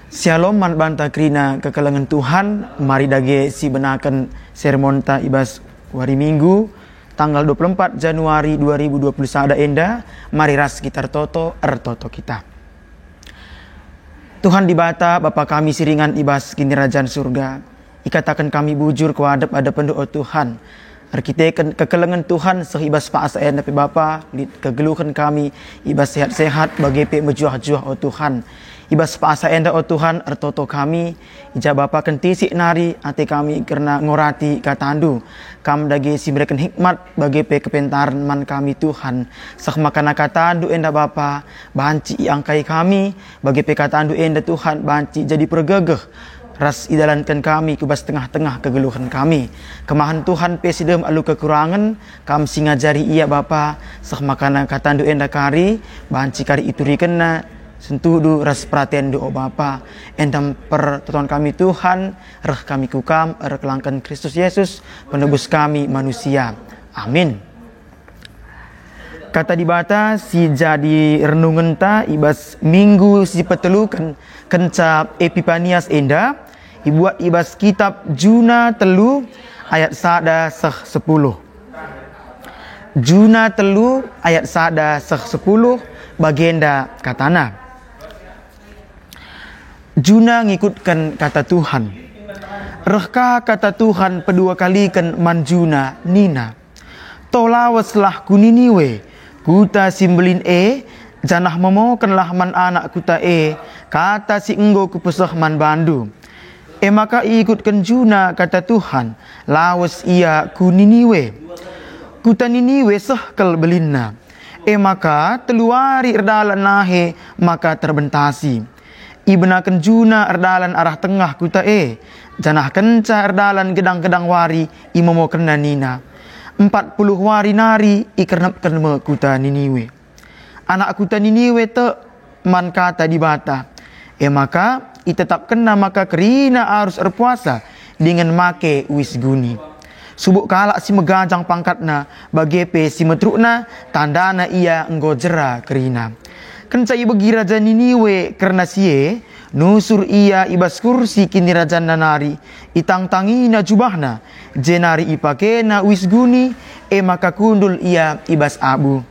Shalom man banta krina kekelengan Tuhan. Mari dage si benakan sermon ta ibas hari Minggu tanggal 24 Januari 2021 enda. Mari ras kita toto kita. Tuhan dibata Bapa kami siringan ibas kini kerajaan surga. Ikatakan kami bujur kuadap ada pendoa Tuhan. Arkiteken kekelengan Tuhan sehibas paasa enda pe Bapa kegeluhan kami ibas sehat-sehat bagi pe mejuah-juah oh Tuhan. Ibas paasa enda oh Tuhan ertoto kami ija Bapa kentisi nari ate kami karena ngorati katandu kam dage si berikan hikmat bagi pe kepentaran man kami Tuhan sak makana katandu enda Bapa banci angkai kami bagi pe katandu enda Tuhan banci jadi pergegeh ras idalankan kami ke bas tengah-tengah kegeluhan kami kemahan Tuhan pesidem alu kekurangan kam singajari ia Bapa sak makana katandu enda kari banci kari ituri kena sentuh ras perhatian doa Bapa endam pertonton kami Tuhan reh kami kukam kelangkan Kristus Yesus penebus kami manusia amin. Kata dibata si jadi renungan ta ibas minggu si petelukan kencap Epifanias enda ibuat ibas kitab Juna telu ayat sada seh 10. Juna telu ayat sada seh 10 bagenda katana. Juna ngikutkan kata Tuhan. Rehka kata Tuhan kedua kali kan manjuna nina. Tolawaslah kuniniwe. Kuta simbelin janah memokanlah man anak kuta kata si enggo kupesah man bandu. Maka ikutkan Juna kata Tuhan. Lawas ia kuniniwe. Kuta niniwe sehkel belinna. Maka teluari erdalan nahe maka terbentasi. Ibenakan Juna erdalan arah tengah kuta janah kenca erdalan gedang-gedang wari imomo kena nina 40 wari nari ikernap kena kuta Niniwe anak kuta Niniwe te man kata dibata maka itetap kena maka kerina harus erpuasa dengan make wisguni subuk kalak si megajang pangkatna bagepe si metrukna tandana ia enggojera kerina kenca iba raja Niniwe karena sie nusur ia ibas kursi kini raja nanari itang tangina jubahna jenari ipakena wisguni maka kundul ia ibas abu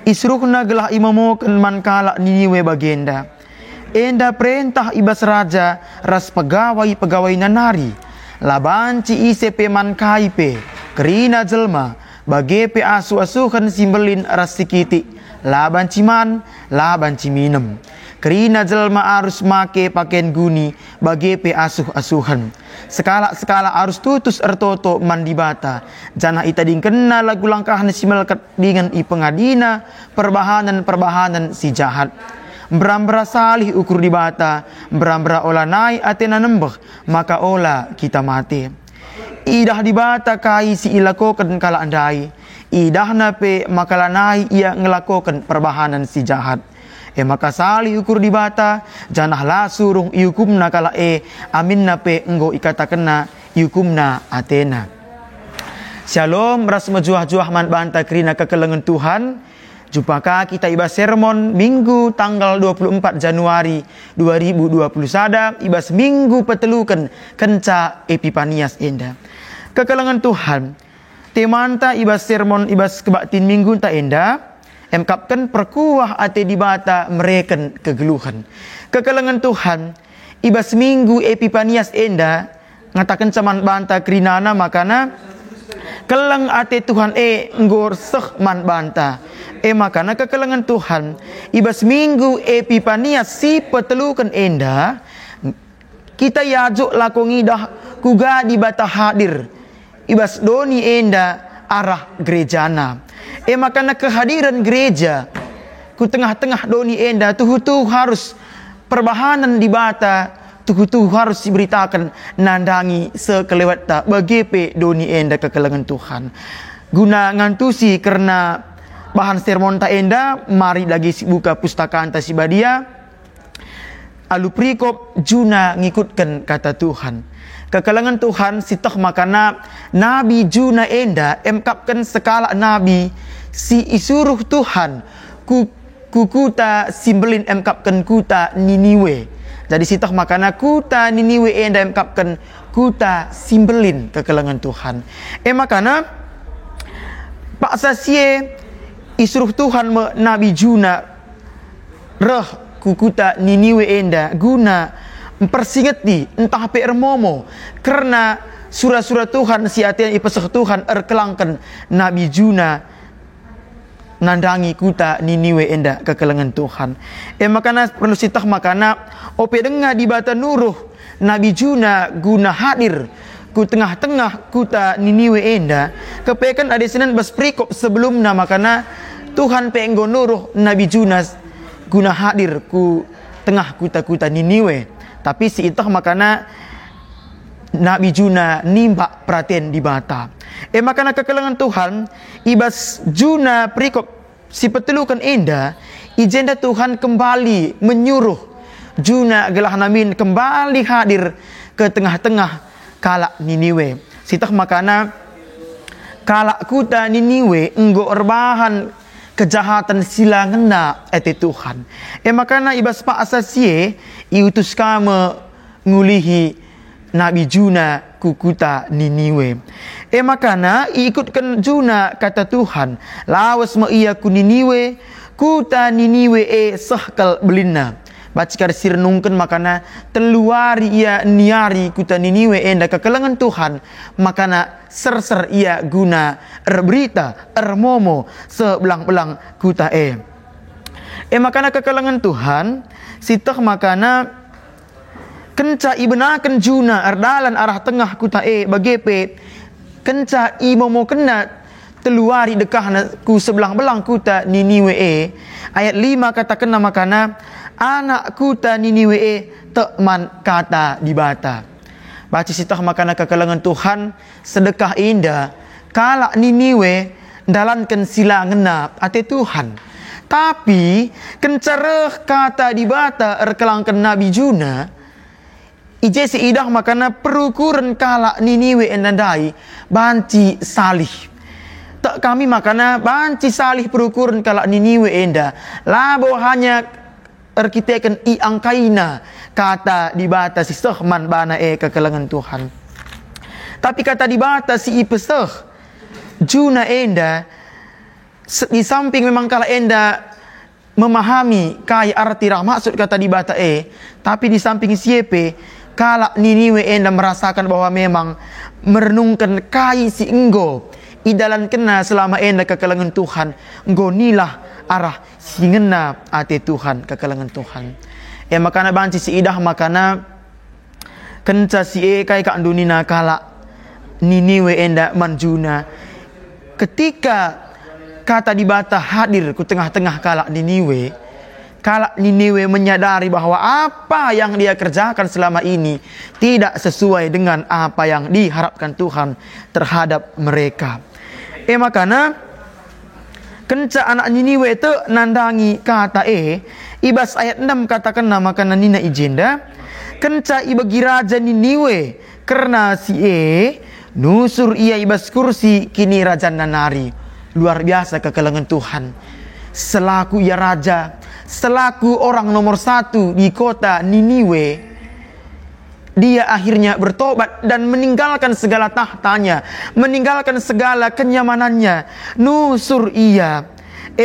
isruhna gelah imamoken man kalak Niniwe bagenda enda perintah ibas raja ras pegawai nanari labanci isepe man kaipe kerina jelma bagepe asu-asuhan simbelin ras sikiti laban ciman, laban ciminem. Kerina jelma harus make pakaian guni bagi pe asuh-asuhan. Sekala harus tutus ertoto mandibata. Jana ita dingkena lagu langkah si melekat dengan i pengadina perbahanan si jahat. Berambra salih ukur dibata, berambra olah naik atena nembeh, maka olah kita mati. Idah dibata kai si ilakokan kala andai. Idah nape makalanai ia ngelakokan perbahanan si jahat. Maka sali ukur dibata janah la suruh iukumna kala amin nape enggo ikatakena iukumna atena. Shalom ras mejuah-juah man banta krina kekelengan Tuhan. Jumpaka kita ibas sermon Minggu tanggal 24 Januari 2021 ibas minggu petelukan kenca Epifanias enda. Kekelengan Tuhan temanta ibas sermon ibas kebaktin minggu ta enda emkapkan perkuah ate dibata mereken kegeluhan. Kekelengan Tuhan ibas minggu Epifanias enda ngatakan caman banta krinana makana keleng ate Tuhan nggor seh man banta makana kekelengan Tuhan ibas minggu Epifanias si petelukan enda kita yajuk lakongidah kuga dibata hadir ibas doni enda arah gerejana. Makana kehadiran gereja ku tengah-tengah doni enda tuh harus perbahanan dibata tuh harus diberitakan nandangi sekelewat tak bagepe doni enda kekelengan Tuhan. Guna ngantusi karena bahan sermon ta enda mari lagi buka pustakaan ta si badia alu prikop Juna ngikutkan kata Tuhan. Kekelengan Tuhan sitah makana Nabi Juna enda emkapkan sekala nabi si isuruh Tuhan kukuta simbelin emkapkan kuta Niniwe Jadi sitah makana kuta Niniwe enda mengkapkan kuta simbelin kekelangan Tuhan. Makana Pak Sasie isuruh Tuhan Nabi Juna reh kukuta Niniwe enda guna mempersingeti entah pe ermomo karena surah-surah Tuhan si atian ipesah Tuhan erkelangkan Nabi Juna nandangi kuta Niniwe enda kekelangan Tuhan. Makana perlu sitah makana ope dengar di bata nuruh Nabi Juna guna hadir ku tengah-tengah kuta Niniwe enda kepekan ada senen bas prikop sebelumnya makana Tuhan penggo nuruh Nabi Juna guna hadir ku tengah kuta-kuta Niniwe. Tapi si itah makana Nabi Juna nimba perhatian di bata. Makana kekelangan Tuhan ibas Juna perikop si petelukan enda ijenda Tuhan kembali menyuruh Juna gelah namin kembali hadir ke tengah-tengah kalak Niniwe. Sitah makana kalak kuta Niniwe enggo erbahan kejahatan sila ngena ete Tuhan. Makana ibas pa asasie iutus kame ngulihi Nabi Juna kukuta Niniwe. Makana ikutkan Juna kata Tuhan, lawas ma iya ku Niniwe, kuta Niniwe sahkal belina. Bacikar sirnungken makana teluari ia niari kuta Niniwe enda kekelangan Tuhan, makana ser-ser ia guna erberita ermomo sebelang-belang kuta makana kekelangan Tuhan sitah makana kenca ibenakan Juna erdalan arah tengah kuta bagepe kenca imomo kena teluari dekah ku sebelang-belang kuta Niniwe ayat 5 kata kena makana anak kuta Niniwe tekman kata di bata. Baca sitah makana kekelangan Tuhan sedekah indah kalak Niniwe dalankan sila ngenap ate Tuhan. Tapi kencareh kata di bata erkelangkan Nabi Juna ije seidah makana perukuran kalak Niniwe endandai banci salih. Tak kami makana banci salih perukuran kalak Niniwe enda labo hanya erkitekan i angkaina kata di bata si sehman bana kekelangan Tuhan. Tapi kata di bata si ipeseh Juna enda di samping memang kala enda memahami kai arti maksud kata di bata tapi di samping siepe kala Niniwe enda merasakan bahwa memang merenungkan kai si enggo idalan kena selama enda kekelangan Tuhan enggo nilah arah singena ate Tuhan kekelangan Tuhan. Makana banci si idah makana kenca si kai ka andunina kala Niniwe enda manjuna ketika kata di bata hadir ku tengah-tengah kalak Niniwe menyadari bahwa apa yang dia kerjakan selama ini tidak sesuai dengan apa yang diharapkan Tuhan terhadap mereka. Makana kenca anak Niniwe itu nandangi kata ibas ayat 6 katakan makana nina ijenda kenca ibagi raja Niniwe karena si nusur ia ibas kursi kini raja nanari. Luar biasa kekelangan Tuhan. Selaku ia raja, selaku orang nomor 1 di kota Niniwe, dia akhirnya bertobat dan meninggalkan segala tahtanya, meninggalkan segala kenyamanannya. Nusur ia,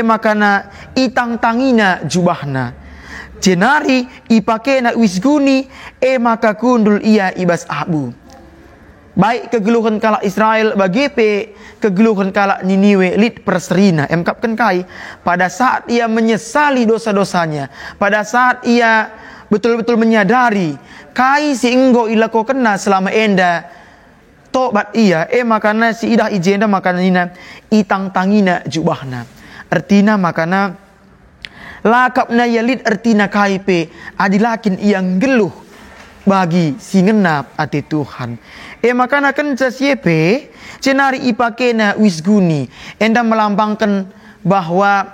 makana itang tangina jubahna. Jenari ipakena wisguni, maka kundul ia ibas abu. Baik kegeluhan kalak Israel bagepe kegeluhan kalak Niniwe lit perserina emkapkan kai pada saat ia menyesali dosa-dosanya, pada saat ia betul-betul menyadari kai si enggo ilako kena selama enda tobat ia makana si idah ijenda makana nina itang tangina jubahna artina makana lakapna yalit artina kai pe adilakin yang geluh bagi si ngenap ati Tuhan. Makana kenca siepe cenari ipakena wisguni enda melambangkan bahwa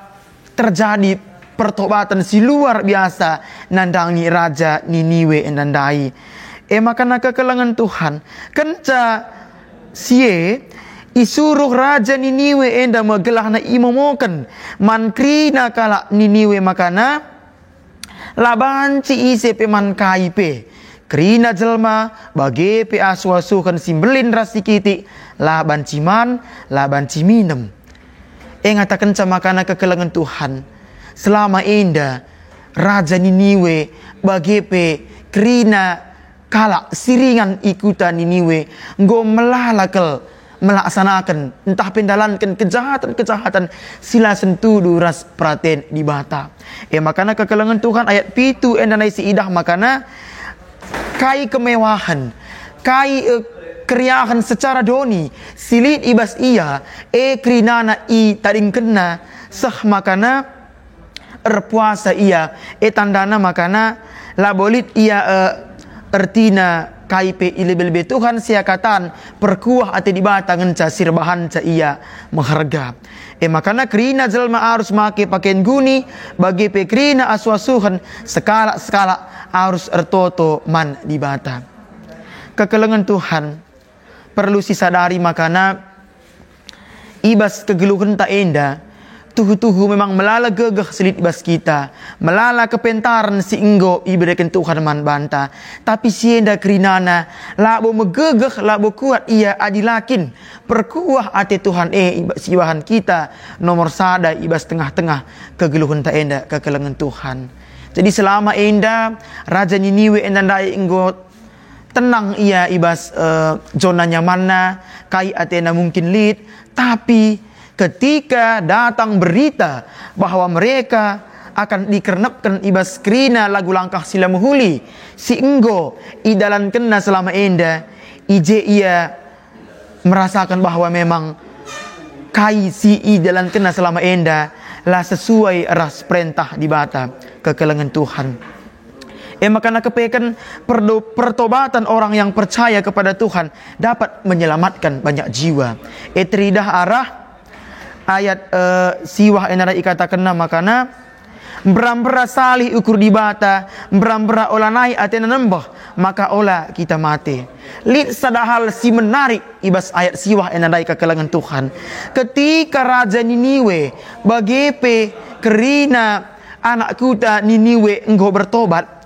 terjadi pertobatan si luar biasa nandangi raja Niniwe endandai. Makana kekelangan Tuhan kenca sie isuruh raja Niniwe enda megelahna imomoken mankrina kala Niniwe makana Laban ci ise pe man kai pe. Kerina jelma bagi pe asu-asukan simbelin rasikiti laban ciman, laban ciminem. Ngatakan camakana kekelengan Tuhan. Selama indah Raja Niniwe bagi pe kerina kala siringan ikutan Niniwe go melalakel melaksanakan entah pendalankan kejahatan sila sentudu ras praten di bata. Makana kekelengan Tuhan ayat pitu endanai si idah makana kai kemewahan, kai keriahan secara doni, silit ibas ia, kerinana i taring kena, sah makana erpuasa ia, tandana makana labolit ia ertina kai pe ilebe Tuhan siakatan perkuah ate di bata ngenca sirbahan ca ia mengharga. Makana kerina jelma harus make pakaian guni bagi pe kerina asu-asuhan skala harus ertoto man di bata. Kekelengan Tuhan perlu disadari makana ibas kegeluhan tak enda tuhu memang melala gegeh selit ibas kita, melala kepentaran si enggo iberikan Tuhan man banta, tapi si enda kerinana labo megegeh labo kuat ia adilakin perkuah ate Tuhan ibas siwahan kita nomor sada ibas tengah-tengah kegeluhan tak enda kekelengan Tuhan. Jadi selama enda Raja Niniwe enda dai enggo tenang ia ibas zona nyamanna kai atena mungkin lid, tapi ketika datang berita bahwa mereka akan dikernepkan ibas kerina lagu langkah sila muhuli si enggo idalan kena selama enda ije ia merasakan bahwa memang kai si idalan kena selama enda lah sesuai ras perintah di bata kekelengan Tuhan. Makana kepekan pertobatan orang yang percaya kepada Tuhan dapat menyelamatkan banyak jiwa. Teridah arah ayat siwah enara ikatakan makana berambera salih ukur di bata berambera olanai atena nembah maka ola kita mati. Lid sadahal si menarik ibas ayat siwah enara kekelangan Tuhan. Ketika Raja Niniwe bagepe kerina anak kuta Niniwe engkau bertobat,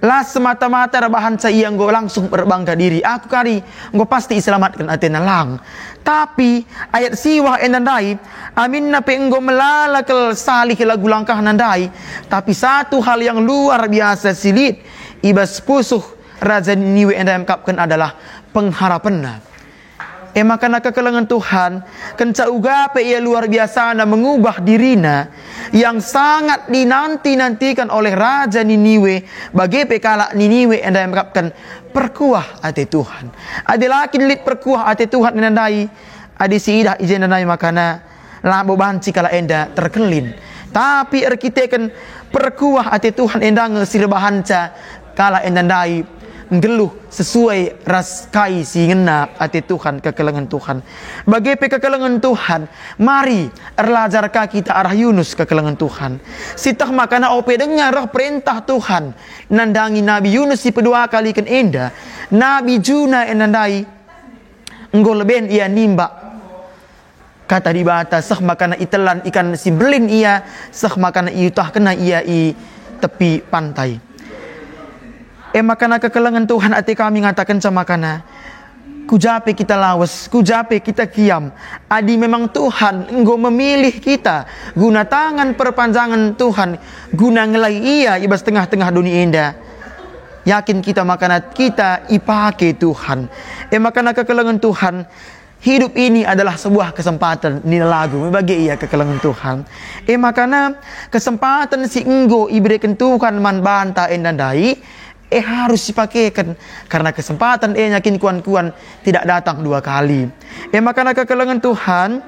lah semata-mata rebahan saya engkau langsung berbangga diri. Aku kari engkau pasti selamatkan atena lang. Tapi ayat siwah enandai amin nape engkau melalakal salih lagu langkah nandai. Tapi satu hal yang luar biasa silit ibas pusuh Raja Niniwe endai mengkapkan adalah pengharapanna. Makana kekelengan Tuhan kenca ugape ia luar biasa na mengubah dirina yang sangat dinanti-nantikan oleh Raja Niniwe bagi pekala Niniwe endai mengkapkan perkuah ate Tuhan. Ade lakin lit perkuah ate Tuhan endai ade siidah ijen endai makana labo banci kala enda terkelin. Tapi erkitekan perkuah ate Tuhan endang sirbahanca kala endai geluh sesuai ras kai si ngena ate Tuhan kekelengan Tuhan. Bagi kekelengan Tuhan, mari erlajarkah kita arah Yunus kekelengan Tuhan. Sitah makana ope dengar roh perintah Tuhan nandangi Nabi Yunus si kedua kali kan enda Nabi Juna enandai enggol leben ia nimba kata di bata sah makana itelan ikan simbelin ia sah makana iutah kena ia i tepi pantai. Makana kekelengan Tuhan ati kami ngatakan sama makana kujape kita lawas, kujape kita kiam. Adi memang Tuhan engkau memilih kita guna tangan perpanjangan Tuhan guna ngelai ia ibas tengah-tengah dunia indah. Yakin kita makana kita ipake Tuhan. Makana kekelengan Tuhan hidup ini adalah sebuah kesempatan nilai lagu bagi ia kekelengan Tuhan. Makana kesempatan si enggo iberikan Tuhan man banta endandai harus dipakaikan karena kesempatan yakin kuan-kuan tidak datang dua kali. Makana kekelengan Tuhan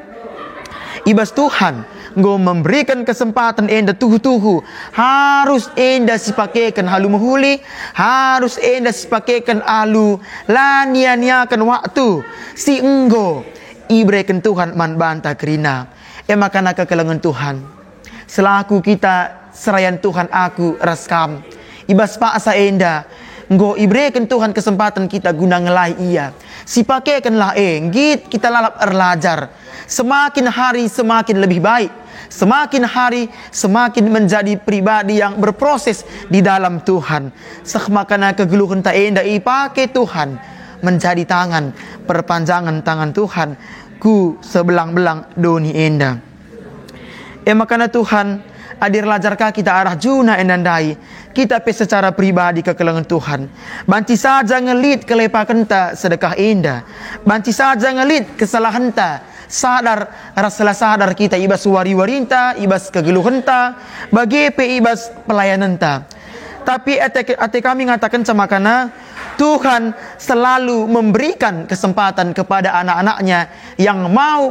ibas Tuhan go memberikan kesempatan enda tuhu-tuhu harus enda sipakaikan halu mahuli, harus enda sipakaikan alu lania-niakan waktu si enggo iberikan Tuhan man banta kerina. Makana kekelengan Tuhan selaku kita serayan Tuhan aku raskam ibas paksa enda Nggo ibrekan Tuhan kesempatan kita guna ngelai ia. Si pakaikanlah git kita lalap erlajar. Semakin hari semakin lebih baik. Semakin hari semakin menjadi pribadi yang berproses di dalam Tuhan. Semakana kegeluhan tak enda pakai Tuhan menjadi tangan, perpanjangan tangan Tuhan ku sebelang-belang doni enda. Makana Tuhan adir lajarkah kita arah juna endandai kita pe secara pribadi ke kelengan Tuhan. Banci saja ngelit kelepakan ta sedekah enda. Banci saja ngelit kesalahan ta. Sadar, rasalah sadar kita ibas wari-warinta, ibas kegeluhanta, bagi pe ibas pelayananta. Tapi ate kami ngatakan sama kana Tuhan selalu memberikan kesempatan kepada anak-anaknya yang mau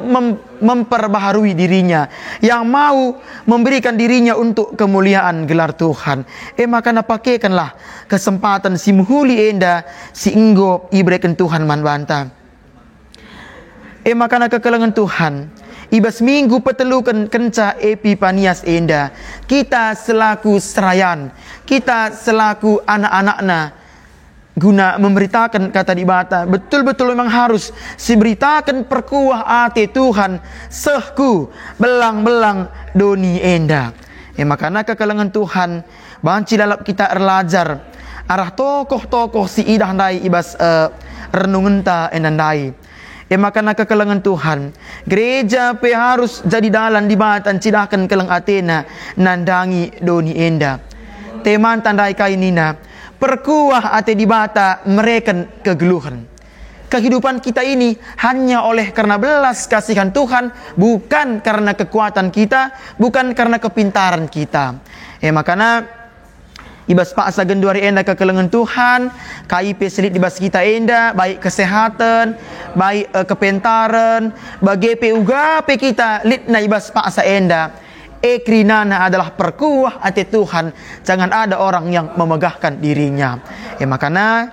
memperbaharui dirinya, yang mau memberikan dirinya untuk kemuliaan gelar Tuhan. Makana pakaikanlah kesempatan si muhuli enda, si inggo ibrekan Tuhan manbanta. Makana kekelengan Tuhan, ibas minggu petelukan kenca Epifanias enda, kita selaku serayan, kita selaku anak-anakna, guna memberitakan kata di bata, betul-betul memang harus diberitakan perkuah ate Tuhan, sehku belang-belang doni enda. Makana kekelengan Tuhan, banci lalap kita erlajar, arah tokoh-tokoh si idah ndai ibas renungenta endandai. Makana kekelengan Tuhan, gereja pe harus jadi dalan di batan cidahkan keleng Athena nandangi doni enda. Teman tandai kainina, perkuah ate di bata mereka kegeluhan. Kehidupan kita ini hanya oleh karena belas kasihan Tuhan, bukan karena kekuatan kita, bukan karena kepintaran kita. Makana ibas paksa genduari enda kekelengan Tuhan, KIP selit dibas kita enda, baik kesehatan, baik kepentaran, bagi PUGA kita litna ibas paksa enda. Krinana adalah perkuah ate Tuhan, jangan ada orang yang memegahkan dirinya. Makana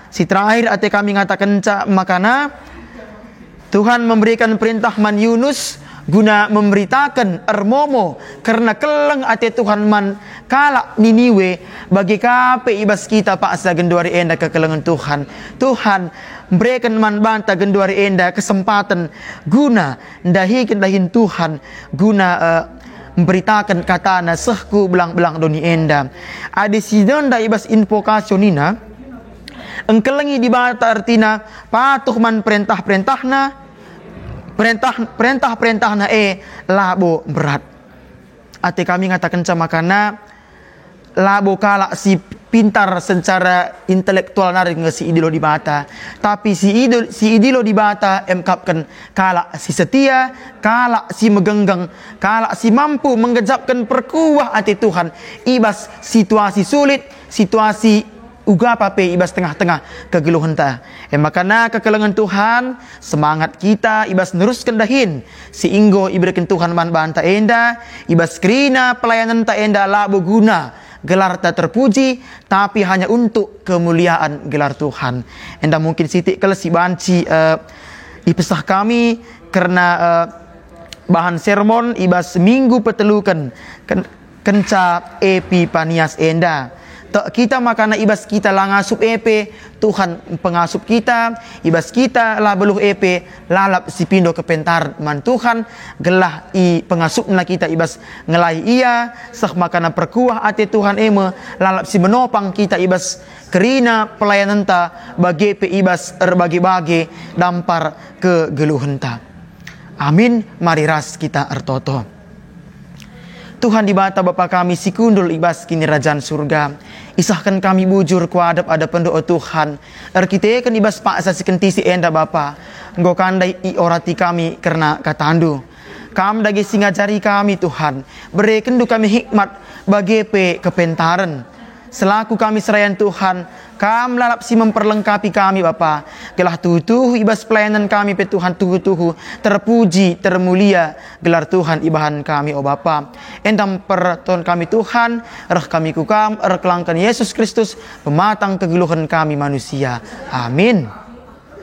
si terakhir ate kami ngatakan makana Tuhan memberikan perintah man Yunus guna memberitakan ermomo karena keleng ate Tuhan man kala Niniwe bagi kape ibas kita paksa genduari enda kekelengan Tuhan. Tuhan berikan man banta genduari enda kesempatan guna dahin Tuhan guna memberitakan katana sehku belang-belang doni enda. Adi sidonda ibas invokasionina engkelengi di bata artina patuh man perintah-perintahna, perintah-perintahna labo berat. Ate kami ngatakan sama kana labo kala si pintar secara intelektual narik si idilo di bata, tapi si idilo di bata emkapkan kala si setia, kala si megenggang, kala si mampu menggejapkan perkuah ate Tuhan ibas situasi sulit, situasi uga pape ibas tengah-tengah kegeluhan ta. Makana kekelengan Tuhan, semangat kita ibas neruskan dahin si inggo iberikan Tuhan man banta enda, ibas krina pelayanan ta enda labo guna gelar ta terpuji, tapi hanya untuk kemuliaan gelar Tuhan. Enda mungkin sitik kalau si banci ipesah kami karena bahan sermon ibas minggu petelukan kenca Epifanias enda. Kita makana ibas kita lah ngasup Tuhan pengasup kita, ibas kita lah beluh lalap si pindo kepentar man Tuhan gelah pengasupna kita ibas ngelai ia sah makana perkuah ate Tuhan lalap si menopang kita ibas kerina pelayanan ta bagi ibas erbagi-bagi dampar kegeluhan ta. Amin. Mari ras kita ertoto. Tuhan di bata Bapa kami si kundul ibas kini kerajaan surga. Isahkan kami bujur kuadap ada pendoa Tuhan. Kita kan ibas paksa si kentisi enda Bapa. Engkau kandai i orati kami karena katandu. Kam dagi singajari kami Tuhan. Berikan du kami hikmat bagi kepentaran. Selaku kami serayan Tuhan, kam lalap si memperlengkapi kami Bapa. Gelah tuhu ibas pelayanan kami pe Tuhan tuhu terpuji termulia gelar Tuhan ibahan kami o Bapa. Endam perton kami Tuhan, reh kami kukam, kelangkan Yesus Kristus pematang kegeluhan kami manusia. Amin.